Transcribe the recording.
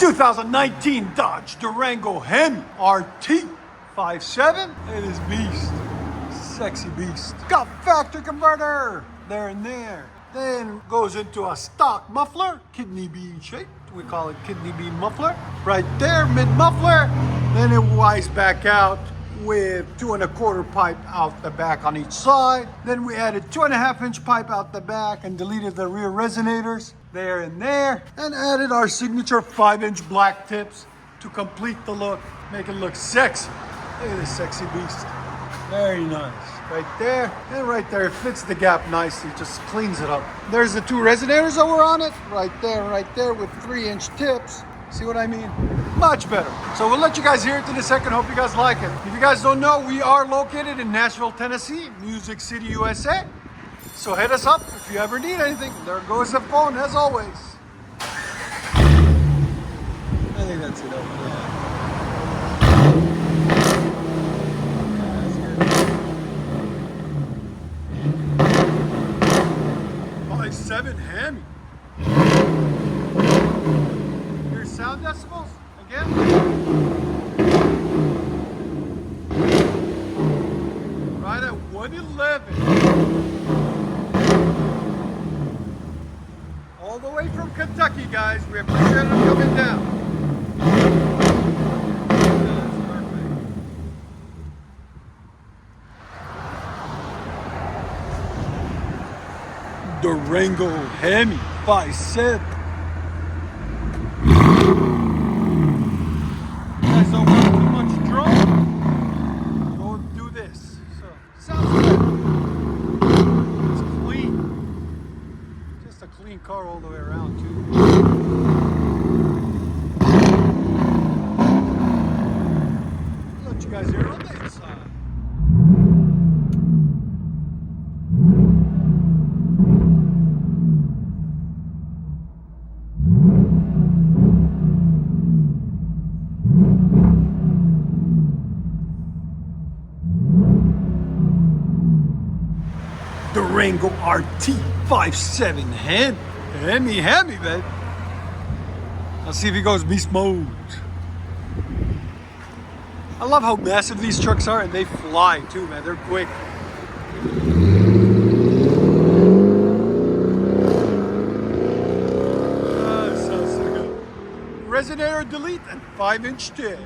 2019 Dodge Durango HEMI RT 5.7. It is beast. Sexy beast. Got factory converter there and there. Then goes into a stock muffler, kidney bean shaped. We call it kidney bean muffler. Right there, mid muffler. Then it wides back out with 2 1/4 pipe out the back on each side. Then we added 2.5-inch pipe out the back and deleted the rear resonators there and there, and added our signature 5-inch black tips to complete the look, make it look sexy. Look at this sexy beast. Very nice. Right there, and right there, it fits the gap nicely, just cleans it up. There's the 2 resonators that were on it, right there with 3-inch tips. See what I mean? Much better. So we'll let you guys hear it in a second. Hope you guys like it. If you guys don't know, we are located in Nashville, Tennessee, Music City, USA. So hit us up if you ever need anything. There goes the phone, as always. I think that's it over there. 5.7 HEMI. Here's sound decibels again. Right at 111. All the way from Kentucky, guys. We appreciate them coming down. That's perfect. Durango HEMI 5.7. You guys don't want too much drum? Go do this. So, sounds good. It's clean. Just a clean car all the way around, too. I'll let you guys hear it on the inside. Durango RT 5.7 HEMI, man. Let's see if he goes beast mode. I love how massive these trucks are, and they fly too, man. They're quick. Oh, so good. Resonator delete and 5-inch tip.